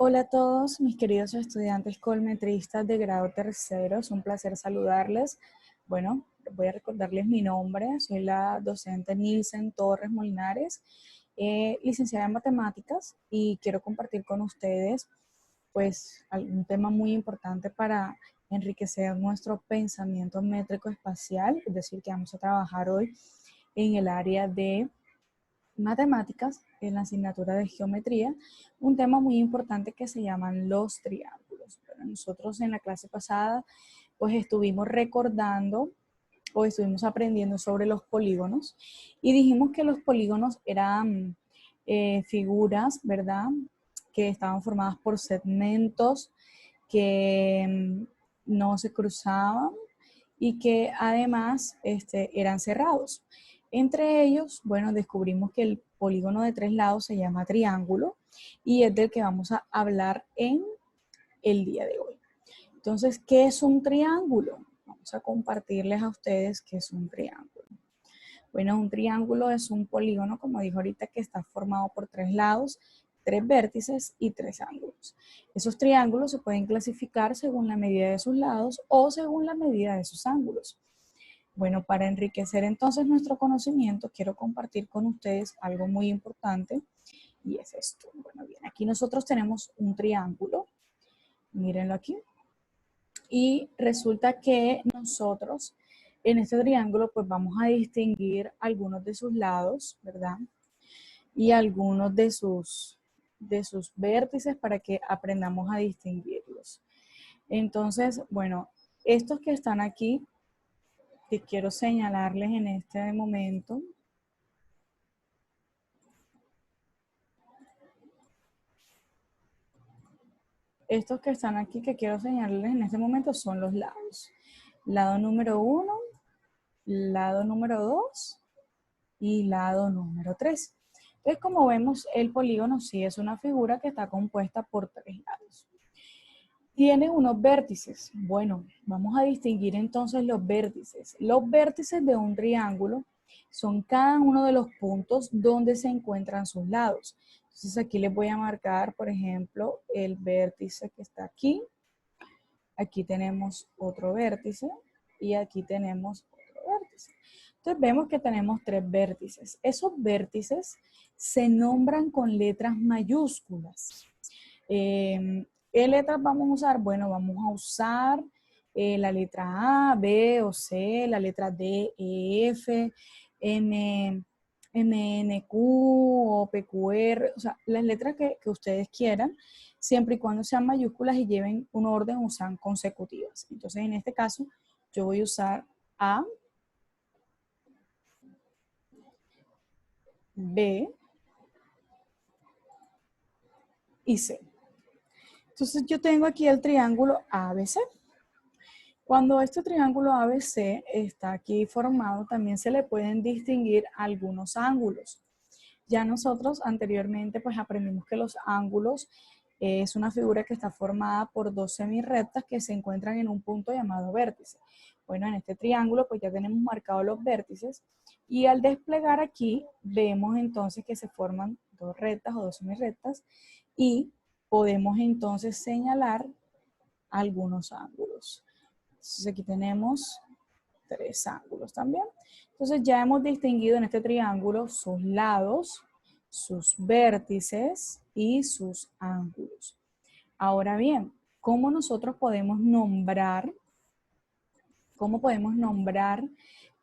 Hola a todos mis queridos estudiantes colmetristas de grado tercero, es un placer saludarles. Bueno, voy a recordarles mi nombre, soy la docente Nilsen Torres Molinares, licenciada en matemáticas, y quiero compartir con ustedes pues un tema muy importante para enriquecer nuestro pensamiento métrico espacial, es decir, que vamos a trabajar hoy en el área de matemáticas, en la asignatura de geometría, un tema muy importante que se llaman los triángulos. Bueno, nosotros en la clase pasada pues estuvimos recordando o estuvimos aprendiendo sobre los polígonos y dijimos que los polígonos eran figuras, ¿verdad?, que estaban formadas por segmentos que no se cruzaban y que además eran cerrados. Entre ellos, bueno, descubrimos que el polígono de 3 lados se llama triángulo y es del que vamos a hablar en el día de hoy. Entonces, ¿qué es un triángulo? Vamos a compartirles a ustedes qué es un triángulo. Bueno, un triángulo es un polígono, como dijo ahorita, que está formado por 3 lados, 3 vértices y 3 ángulos. Esos triángulos se pueden clasificar según la medida de sus lados o según la medida de sus ángulos. Bueno, para enriquecer entonces nuestro conocimiento, quiero compartir con ustedes algo muy importante y es esto. Bueno, bien, aquí nosotros tenemos un triángulo, mírenlo aquí, y resulta que nosotros en este triángulo pues vamos a distinguir algunos de sus lados, ¿verdad? Y algunos de sus vértices para que aprendamos a distinguirlos. Entonces, bueno, estos que están aquí, que quiero señalarles en este momento, estos que están aquí que quiero señalarles en este momento son los lados. Lado número 1, lado número 2 y lado número 3. Entonces, como vemos, el polígono sí es una figura que está compuesta por 3 lados. Tiene unos vértices. Bueno, vamos a distinguir entonces los vértices. Los vértices de un triángulo son cada uno de los puntos donde se encuentran sus lados. Entonces aquí les voy a marcar, por ejemplo, el vértice que está aquí. Aquí tenemos otro vértice y aquí tenemos otro vértice. Entonces vemos que tenemos 3 vértices. Esos vértices se nombran con letras mayúsculas. ¿Qué letras vamos a usar? Bueno, vamos a usar la letra A, B o C, la letra D, E, F, N, N, Q o P, Q, R, o sea, las letras que ustedes quieran, siempre y cuando sean mayúsculas y lleven un orden o sean consecutivas. Entonces, en este caso, yo voy a usar A, B y C. Entonces, yo tengo aquí el triángulo ABC. Cuando este triángulo ABC está aquí formado, también se le pueden distinguir algunos ángulos. Ya nosotros anteriormente pues aprendimos que los ángulos es una figura que está formada por 2 semirrectas que se encuentran en un punto llamado vértice. Bueno, en este triángulo pues ya tenemos marcados los vértices y al desplegar aquí vemos entonces que se forman 2 rectas o 2 semirrectas y podemos entonces señalar algunos ángulos. Entonces aquí tenemos 3 ángulos también. Entonces ya hemos distinguido en este triángulo sus lados, sus vértices y sus ángulos. Ahora bien, ¿cómo nosotros podemos nombrar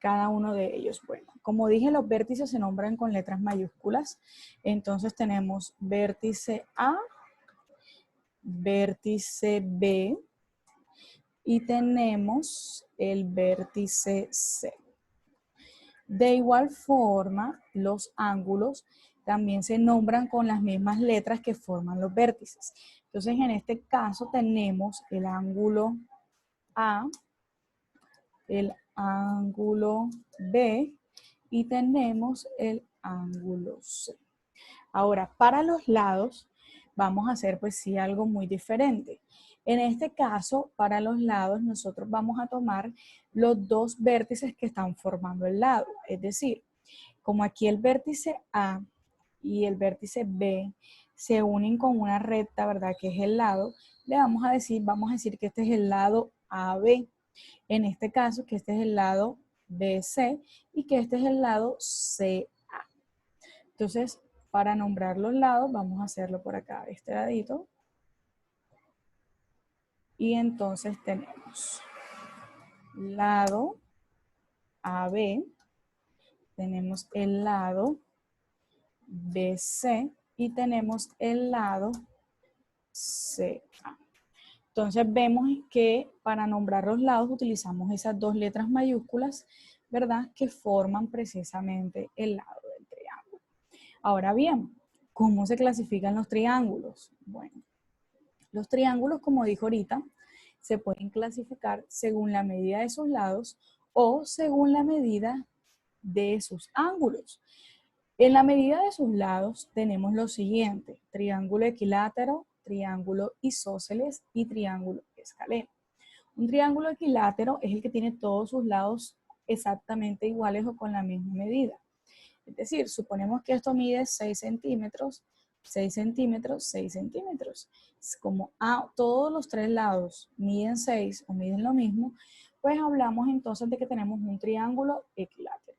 cada uno de ellos? Bueno, como dije, los vértices se nombran con letras mayúsculas. Entonces tenemos vértice A, vértice B, y tenemos el vértice C. De igual forma, los ángulos también se nombran con las mismas letras que forman los vértices. Entonces, en este caso tenemos el ángulo A, el ángulo B y tenemos el ángulo C. Ahora, para los lados, vamos a hacer pues sí algo muy diferente. En este caso, para los lados, nosotros vamos a tomar los 2 vértices que están formando el lado. Es decir, como aquí el vértice A y el vértice B se unen con una recta, ¿verdad? Que es el lado, vamos a decir que este es el lado AB. En este caso, que este es el lado BC y que este es el lado CA. Entonces, para nombrar los lados, vamos a hacerlo por acá, este ladito. Y entonces tenemos lado AB, tenemos el lado BC y tenemos el lado CA. Entonces vemos que para nombrar los lados utilizamos esas dos letras mayúsculas, ¿verdad? Que forman precisamente el lado del triángulo. Ahora bien, ¿cómo se clasifican los triángulos? Bueno, los triángulos, como dijo ahorita, se pueden clasificar según la medida de sus lados o según la medida de sus ángulos. En la medida de sus lados tenemos lo siguiente: triángulo equilátero, triángulo isósceles y triángulo escaleno. Un triángulo equilátero es el que tiene todos sus lados exactamente iguales o con la misma medida. Es decir, suponemos que esto mide 6 centímetros, 6 centímetros, 6 centímetros. Como todos los tres lados miden 6 o miden lo mismo, pues hablamos entonces de que tenemos un triángulo equilátero.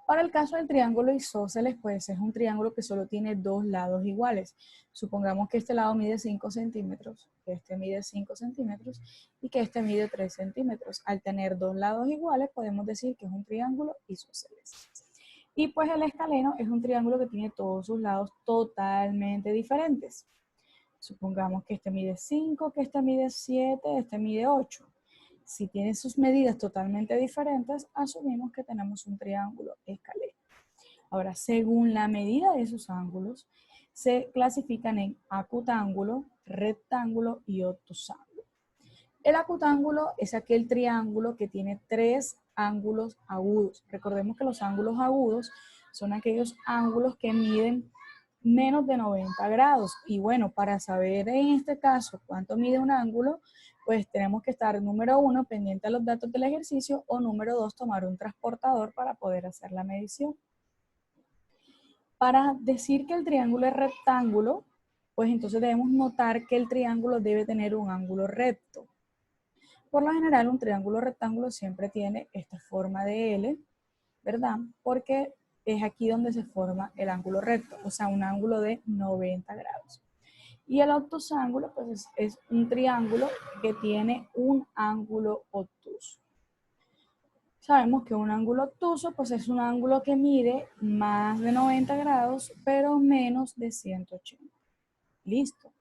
Para el caso del triángulo isósceles, pues es un triángulo que solo tiene dos lados iguales. Supongamos que este lado mide 5 centímetros, que este mide 5 centímetros y que este mide 3 centímetros. Al tener dos lados iguales, podemos decir que es un triángulo isósceles. Y pues el escaleno es un triángulo que tiene todos sus lados totalmente diferentes. Supongamos que este mide 5, que este mide 7, este mide 8. Si tiene sus medidas totalmente diferentes, asumimos que tenemos un triángulo escaleno. Ahora, según la medida de sus ángulos, se clasifican en acutángulo, rectángulo y obtusángulo. El acutángulo es aquel triángulo que tiene tres ángulos agudos. Recordemos que los ángulos agudos son aquellos ángulos que miden menos de 90 grados. Y bueno, para saber en este caso cuánto mide un ángulo, pues tenemos que estar, número 1, pendiente de los datos del ejercicio, o número 2, tomar un transportador para poder hacer la medición. Para decir que el triángulo es rectángulo, pues entonces debemos notar que el triángulo debe tener un ángulo recto. Por lo general, un triángulo rectángulo siempre tiene esta forma de L, ¿verdad? Porque es aquí donde se forma el ángulo recto, o sea, un ángulo de 90 grados. Y el obtusángulo, pues es un triángulo que tiene un ángulo obtuso. Sabemos que un ángulo obtuso, pues es un ángulo que mide más de 90 grados, pero menos de 180. Listo.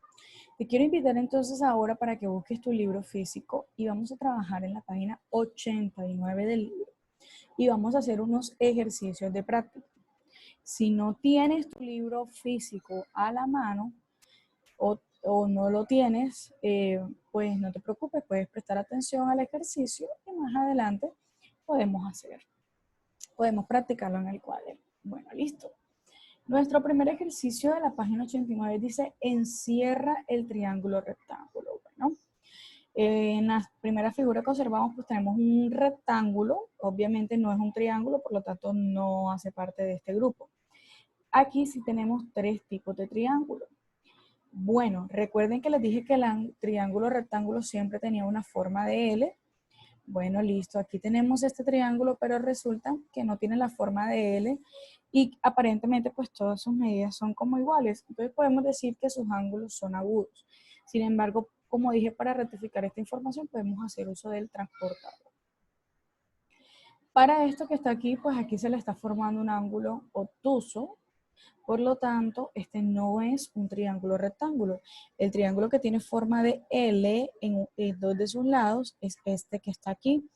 Te quiero invitar entonces ahora para que busques tu libro físico y vamos a trabajar en la página 89 del libro. Y vamos a hacer unos ejercicios de práctica. Si no tienes tu libro físico a la mano o no lo tienes, pues no te preocupes, puedes prestar atención al ejercicio y más adelante podemos practicarlo en el cuaderno. Bueno, listo. Nuestro primer ejercicio de la página 89 dice: encierra el triángulo rectángulo. Bueno, en la primera figura que observamos, pues tenemos un rectángulo, obviamente no es un triángulo, por lo tanto no hace parte de este grupo. Aquí sí tenemos tres tipos de triángulo. Bueno, recuerden que les dije que el triángulo rectángulo siempre tenía una forma de L. Bueno, listo, aquí tenemos este triángulo, pero resulta que no tiene la forma de L y aparentemente pues todas sus medidas son como iguales. Entonces podemos decir que sus ángulos son agudos. Sin embargo, como dije, para rectificar esta información podemos hacer uso del transportador. Para esto que está aquí, pues aquí se le está formando un ángulo obtuso. Por lo tanto, este no es un triángulo rectángulo. El triángulo que tiene forma de L en dos de sus lados es este que está aquí.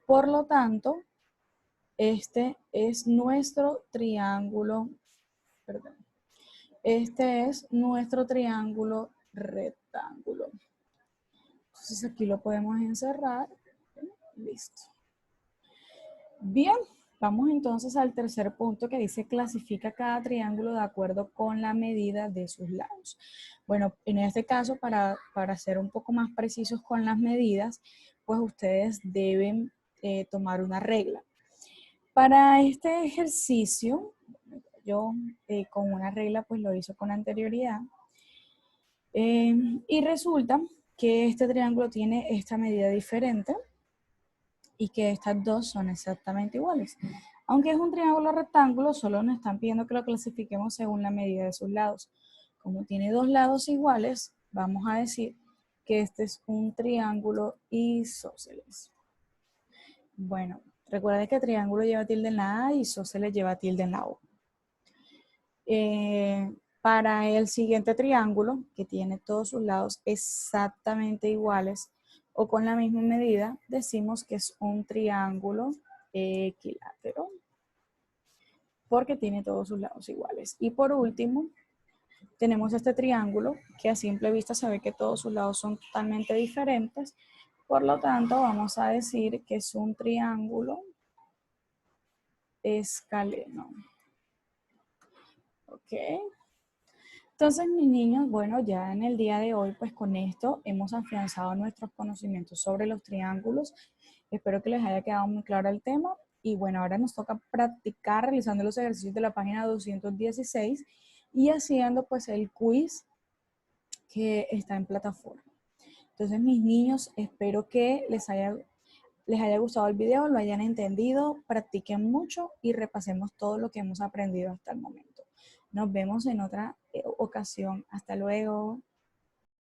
Por lo tanto, este es nuestro triángulo, perdón, este es nuestro triángulo rectángulo. Entonces aquí lo podemos encerrar. Listo. Bien. Vamos entonces al tercer punto que dice: clasifica cada triángulo de acuerdo con la medida de sus lados. Bueno, en este caso, para ser un poco más precisos con las medidas, pues ustedes deben tomar una regla. Para este ejercicio, yo con una regla pues lo hizo con anterioridad. Y resulta que este triángulo tiene esta medida diferente y que estas dos son exactamente iguales. Aunque es un triángulo rectángulo, solo nos están pidiendo que lo clasifiquemos según la medida de sus lados. Como tiene dos lados iguales, vamos a decir que este es un triángulo isósceles. Bueno, recuerda que triángulo lleva tilde en la A y isósceles lleva tilde en la O. Para el siguiente triángulo, que tiene todos sus lados exactamente iguales o con la misma medida, decimos que es un triángulo equilátero porque tiene todos sus lados iguales. Y por último, tenemos este triángulo que a simple vista se ve que todos sus lados son totalmente diferentes. Por lo tanto, vamos a decir que es un triángulo escaleno. ¿Ok? Entonces, mis niños, bueno, ya en el día de hoy, pues con esto hemos afianzado nuestros conocimientos sobre los triángulos. Espero que les haya quedado muy claro el tema. Y bueno, ahora nos toca practicar realizando los ejercicios de la página 216 y haciendo pues el quiz que está en plataforma. Entonces, mis niños, espero que les haya gustado el video, lo hayan entendido, practiquen mucho y repasemos todo lo que hemos aprendido hasta el momento. Nos vemos en otra ocasión. Hasta luego.